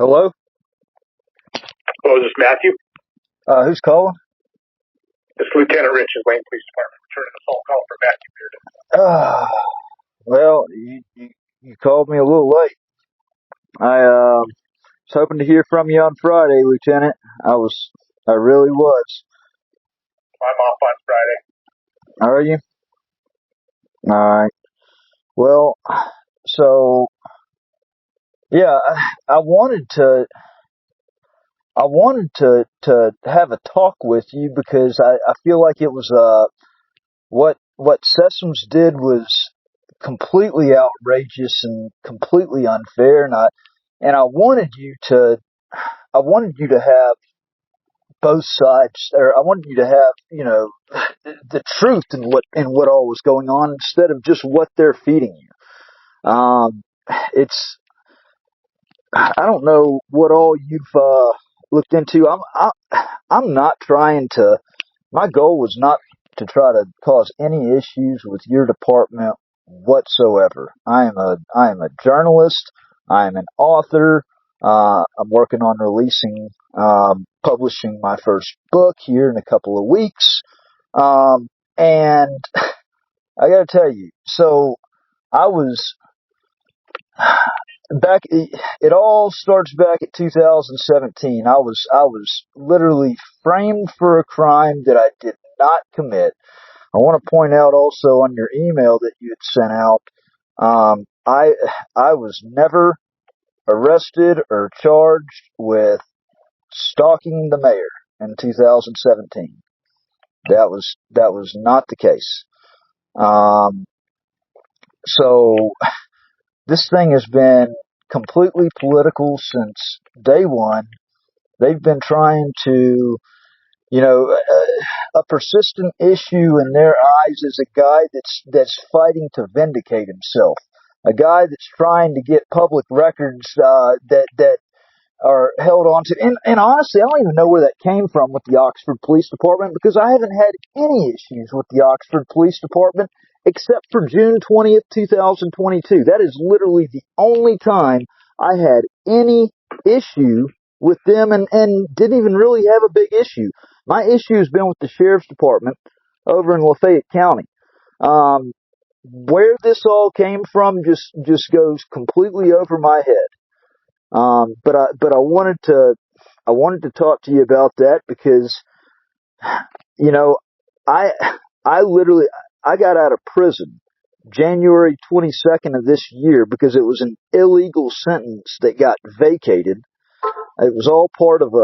Hello? Hello, is this Matthew? Who's calling? This is Lieutenant Rich of Layton Police Department, returning a phone call for Matthew Bearden. Well, you called me a little late. I was hoping to hear from you on Friday, Lieutenant. I really was. I'm off on Friday. Are you? Alright. Well, so, yeah, I wanted to have a talk with you because I feel like it was, what Sessoms did was completely outrageous and completely unfair, and I wanted you to have both sides, or I wanted you to have, the truth in what all was going on instead of just what they're feeding you. I don't know what all you've looked into. I'm not trying to. My goal was not to try to cause any issues with your department whatsoever. I am a journalist. I am an author. I'm working on publishing my first book here in a couple of weeks. And I gotta tell you, so I was back. It all starts back at 2017. I was literally framed for a crime that I did not commit. I want to point out also on your email that you had sent out, I was never arrested or charged with stalking the mayor in 2017. That was not the case. So this thing has been completely political since day one. They've been trying to, a persistent issue in their eyes is a guy that's fighting to vindicate himself. A guy that's trying to get public records that are held on to. And honestly, I don't even know where that came from with the Oxford Police Department, because I haven't had any issues with the Oxford Police Department except for June 20th, 2022. That is literally the only time I had any issue with them, and didn't even really have a big issue. My issue has been with the Sheriff's Department over in Lafayette County. Where this all came from just goes completely over my head. But I wanted to talk to you about that because, I got out of prison January 22nd of this year because it was an illegal sentence that got vacated. It was all part of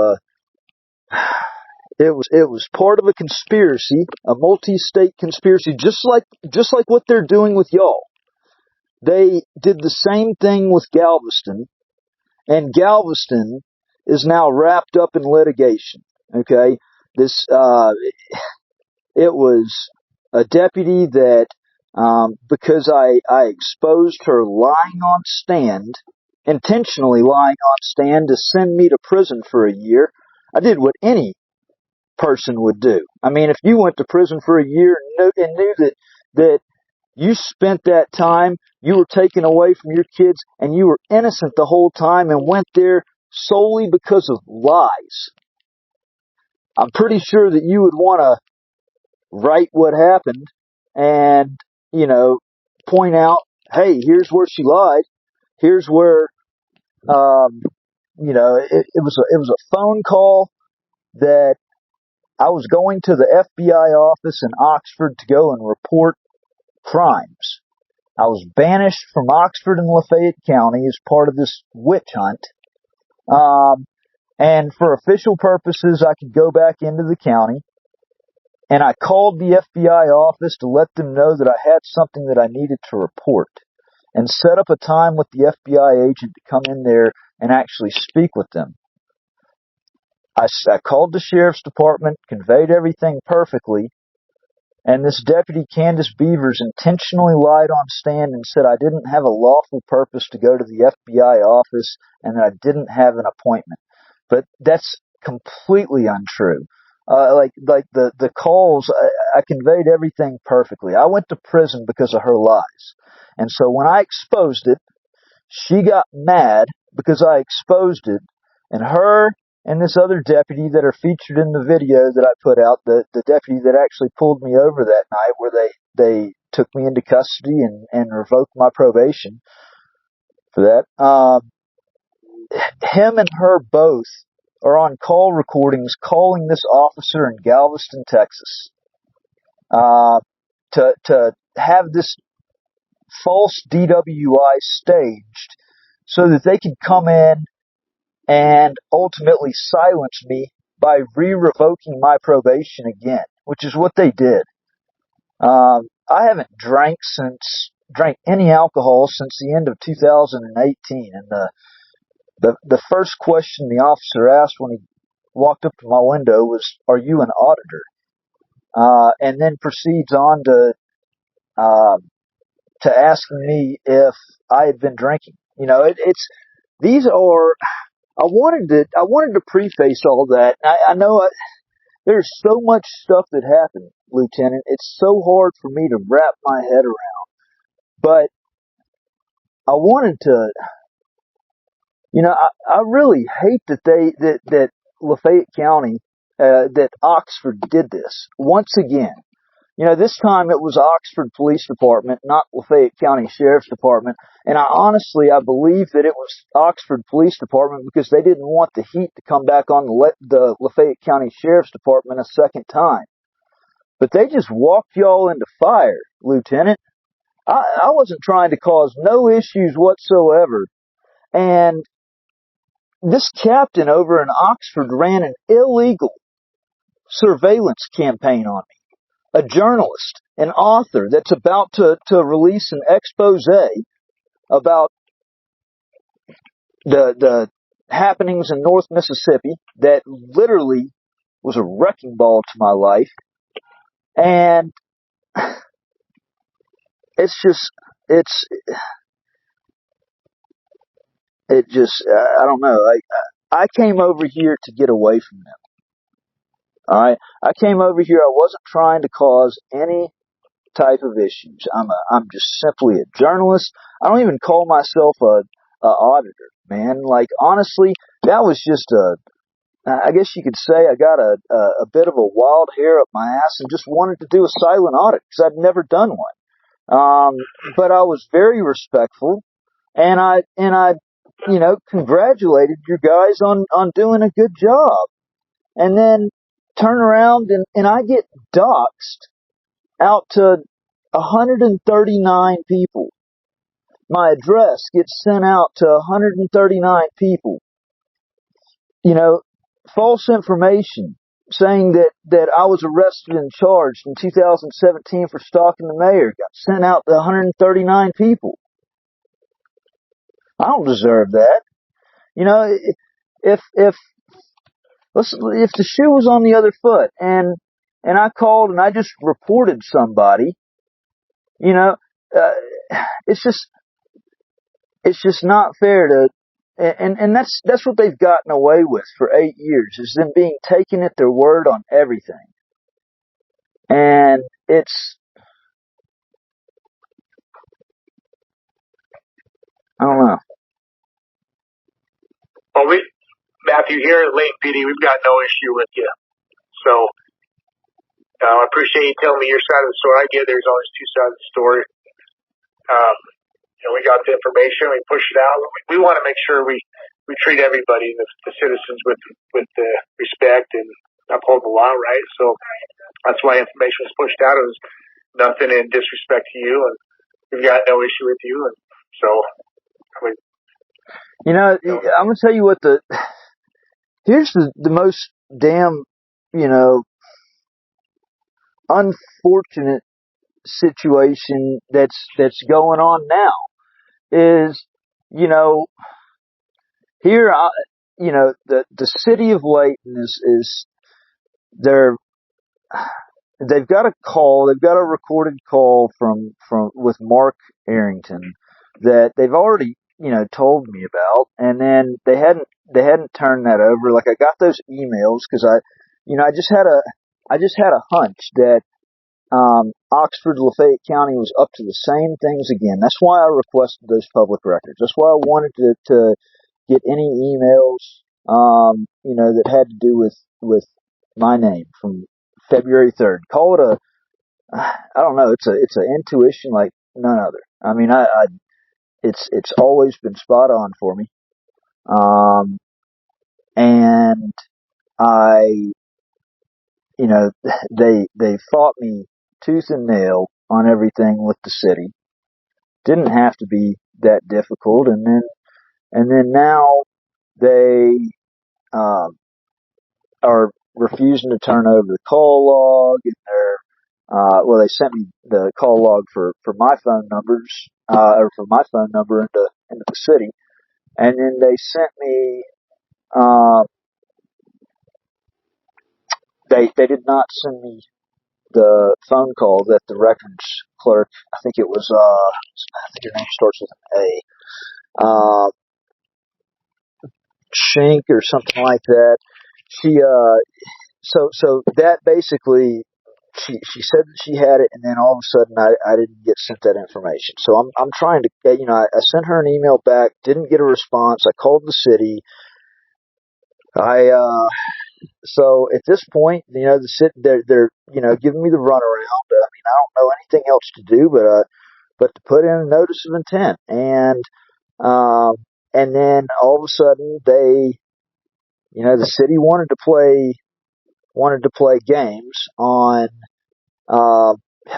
it was part of a conspiracy, a multi-state conspiracy, just like what they're doing with y'all. They did the same thing with Galveston, and Galveston is now wrapped up in litigation. Okay, it was a deputy that, because I exposed her lying on stand, intentionally lying on stand to send me to prison for a year. I did what any person would do. I mean, if you went to prison for a year and knew that you spent that time, you were taken away from your kids, and you were innocent the whole time and went there solely because of lies, I'm pretty sure that you would want to write what happened and, point out, hey, here's where she lied. Here's where, it was a phone call that I was going to the FBI office in Oxford to go and report crimes. I was banished from Oxford and Lafayette County as part of this witch hunt. And for official purposes, I could go back into the county. And I called the FBI office to let them know that I had something that I needed to report, and set up a time with the FBI agent to come in there and actually speak with them. I called the Sheriff's Department, conveyed everything perfectly, and this Deputy Candace Beavers intentionally lied on stand and said I didn't have a lawful purpose to go to the FBI office and that I didn't have an appointment. But that's completely untrue. Like the calls, I conveyed everything perfectly. I went to prison because of her lies. And so when I exposed it, she got mad because I exposed it, and her and this other deputy that are featured in the video that I put out, the deputy that actually pulled me over that night where they took me into custody and revoked my probation for that. Him and her both are on call recordings calling this officer in Galveston, Texas, to have this false DWI staged so that they could come in and ultimately silence me by re-revoking my probation again, which is what they did. I haven't drank any alcohol since the end of 2018, and the first question the officer asked when he walked up to my window was, "Are you an auditor?" And then proceeds on to asking me if I had been drinking. You know, these are. I wanted to preface all that. I know there's so much stuff that happened, Lieutenant. It's so hard for me to wrap my head around. But I wanted to, you know, I really hate that Lafayette County, that Oxford did this once again. You know, this time it was Oxford Police Department, not Lafayette County Sheriff's Department. And I believe that it was Oxford Police Department because they didn't want the heat to come back on the Lafayette County Sheriff's Department a second time. But they just walked y'all into fire, Lieutenant. I wasn't trying to cause no issues whatsoever. And this captain over in Oxford ran an illegal surveillance campaign on me. A journalist, an author that's about to release an expose about the happenings in North Mississippi that literally was a wrecking ball to my life. And it's just, I don't know. I came over here to get away from them. All right. I came over here. I wasn't trying to cause any type of issues. I'm just simply a journalist. I don't even call myself a auditor, man. Like, honestly, that was just I guess you could say I got a bit of a wild hair up my ass and just wanted to do a silent audit because I'd never done one. But I was very respectful, and I you know, congratulated you guys on doing a good job. And then turn around and I get doxxed out to 139 people. My address gets sent out to 139 people. You know, false information saying that I was arrested and charged in 2017 for stalking the mayor got sent out to 139 people. I don't deserve that. You know, if the shoe was on the other foot and I called and I just reported somebody, you know, it's just not fair to, and that's what they've gotten away with for 8 years, is them being taken at their word on everything. And it's, I don't know. Well, Matthew, here at Layton PD, we've got no issue with you. So, I appreciate you telling me your side of the story. I get there's always two sides of the story. You know, we got the information, we push it out. We want to make sure we treat everybody, the citizens, with the respect and uphold the law, right? So that's why information was pushed out. It was nothing in disrespect to you, and we've got no issue with you. And so, I mean, you know, I'm gonna tell you what here's the most damn, you know, unfortunate situation that's going on now is, you know, here, you know, the city of Layton is they've got a recorded call with Mark Arrington that they've already, you know, told me about, and then they hadn't turned that over. Like, I got those emails because I just had a hunch that Oxford, Lafayette County was up to the same things again. That's why I requested those public records. That's why I wanted to get any emails, that had to do with my name from February 3rd. Call it I don't know. It's a intuition like none other. I mean, it's always been spot on for me. And I, they fought me tooth and nail on everything with the city. Didn't have to be that difficult. And then now they, are refusing to turn over the call log, and they sent me the call log for my phone numbers, or for my phone number into the city. And then they sent me, they did not send me the phone call that the records clerk, I think her name starts with an A, Shink or something like that. She, so that basically, she said that she had it, and then all of a sudden I didn't get sent that information. So I'm trying to, I sent her an email back, didn't get a response. I called the city. So at this point, the city, they're giving me the runaround. I mean, I don't know anything else to do but to put in a notice of intent. And then all of a sudden the city wanted to play games on, I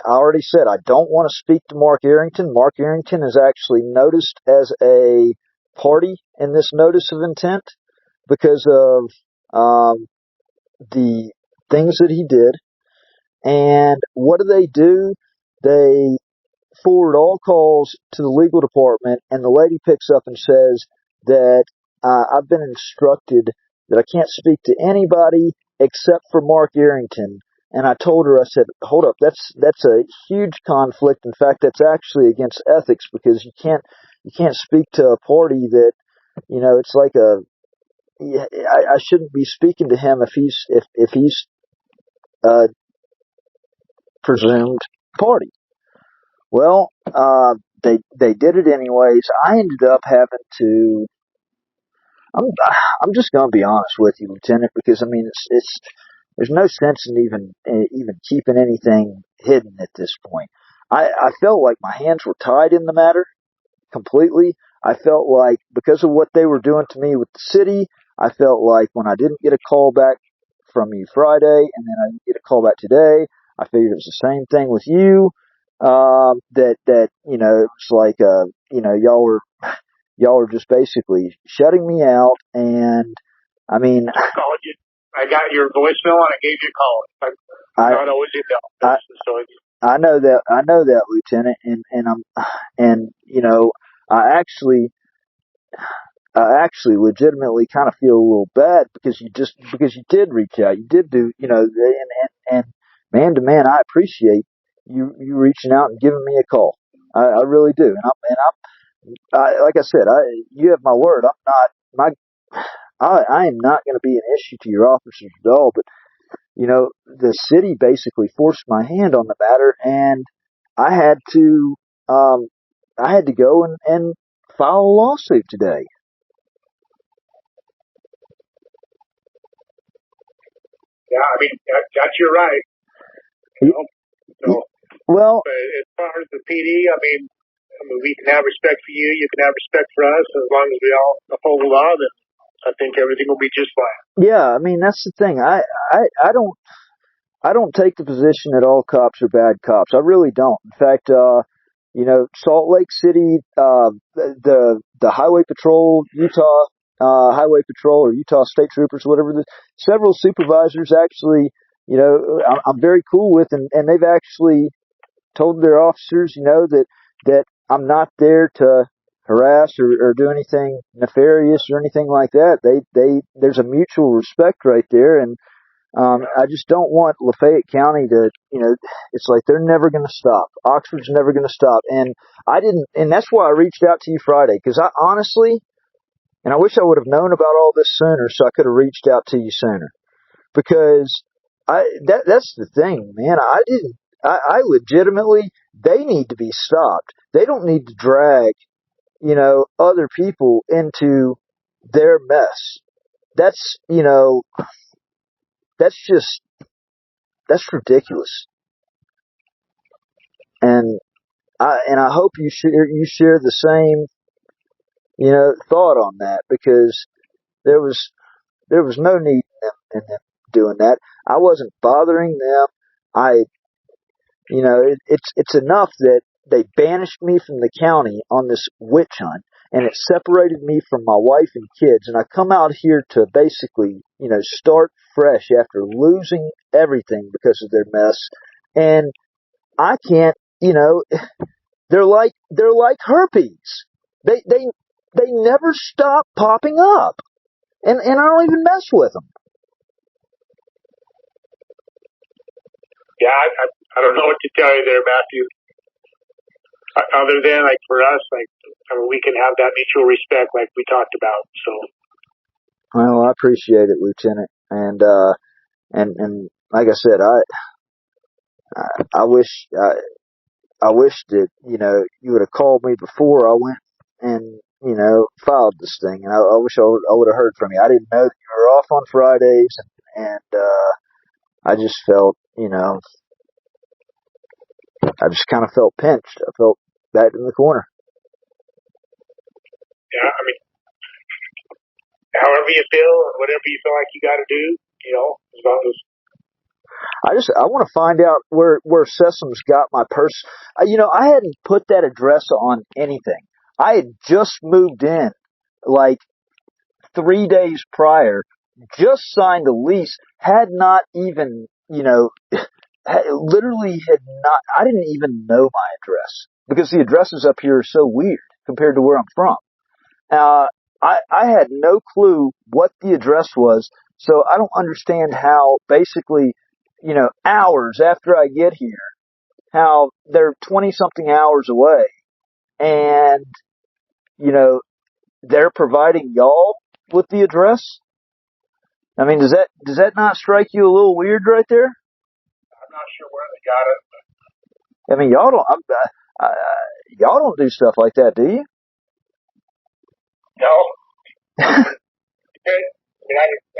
already said I don't want to speak to Mark Arrington. Mark Arrington is actually noticed as a party in this notice of intent because of, the things that he did. And what do? They forward all calls to the legal department, and the lady picks up and says that, I've been instructed that I can't speak to anybody except for Mark Arrington. And I told her, I said, hold up, that's a huge conflict. In fact, that's actually against ethics, because you can't speak to a party that, it's like I shouldn't be speaking to him if he's presumed party. Well, they did it anyways. I ended up having to. I'm just going to be honest with you, Lieutenant, because I mean it's there's no sense in even keeping anything hidden at this point. I felt like my hands were tied in the matter completely. I felt like because of what they were doing to me with the city, I felt like when I didn't get a call back from you Friday, and then I didn't get a call back today, I figured it was the same thing with you. That it was like y'all were just basically shutting me out, and I mean, I called you. I got your voicemail and I gave you a call. I'm not always in the office, so I know that, Lieutenant, and I actually legitimately kind of feel a little bad because you did reach out, you did do, and man to man, I appreciate you reaching out and giving me a call. I really do, like I said, you have my word. I am not going to be an issue to your officers at all, but the city basically forced my hand on the matter, and I had to, go and file a lawsuit today. Yeah, I mean that's your right. So, well, as far as the PD, I mean, we can have respect for you. You can have respect for us. As long as we all uphold the law, then I think everything will be just fine. Yeah, I mean that's the thing. I don't take the position that all cops are bad cops. I really don't. In fact, Salt Lake City, the Highway Patrol, Utah Highway Patrol, or Utah State Troopers, whatever. Several supervisors actually, I'm very cool with, and they've actually told their officers, that I'm not there to harass or do anything nefarious or anything like that. There's a mutual respect right there, and I just don't want Lafayette County to, it's like they're never going to stop. Oxford's never going to stop. And and that's why I reached out to you Friday, because I honestly, and I wish I would have known about all this sooner so I could have reached out to you sooner. Because that's the thing, man. I legitimately, they need to be stopped. They don't need to drag, other people into their mess. That's, that's ridiculous. And I hope you share the same, thought on that, because there was no need in them doing that. I wasn't bothering them. It's enough that they banished me from the county on this witch hunt, and it separated me from my wife and kids. And I come out here to basically, start fresh after losing everything because of their mess. And I can't, they're like herpes. They never stop popping up, and I don't even mess with them. Yeah, I don't know what to tell you there, Matthew. Other than, like, for us, like, we can have that mutual respect like we talked about. So. Well, I appreciate it, Lieutenant. And like I said, I wish that, you would have called me before I went and, filed this thing. And I wish I would have heard from you. I didn't know that you were off on Fridays, and I just felt, I just kind of felt pinched. I felt backed in the corner. Yeah, I mean, however you feel or whatever you feel like you got to do, as long as. I want to find out where Sessoms got my purse. I hadn't put that address on anything. I had just moved in, like 3 days prior, just signed a lease, had not even, literally had not, I didn't even know my address, because the addresses up here are so weird compared to where I'm from. I had no clue what the address was, so I don't understand how basically, hours after I get here, how they're 20-something hours away, and, they're providing y'all with the address? I mean, does that not strike you a little weird right there? I'm not sure where they got it. I mean, y'all don't do stuff like that, do you? No. I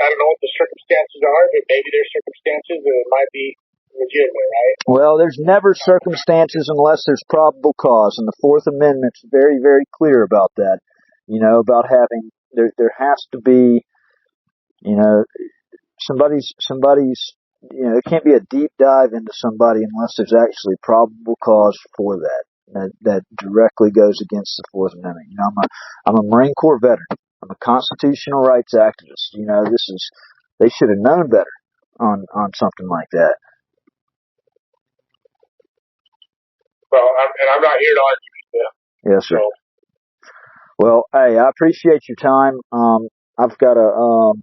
don't know what the circumstances are, but maybe there's circumstances that it might be legitimate, right? Well, there's never circumstances unless there's probable cause, and the Fourth Amendment's very, very clear about that. About having there has to be, somebody's. It can't be a deep dive into somebody unless there's actually probable cause for that directly goes against the Fourth Amendment. I'm a Marine Corps veteran. I'm a constitutional rights activist. They should have known better on something like that. Well, I'm not here to argue with you. Yes, sir. So. Well, hey, I appreciate your time. I've got to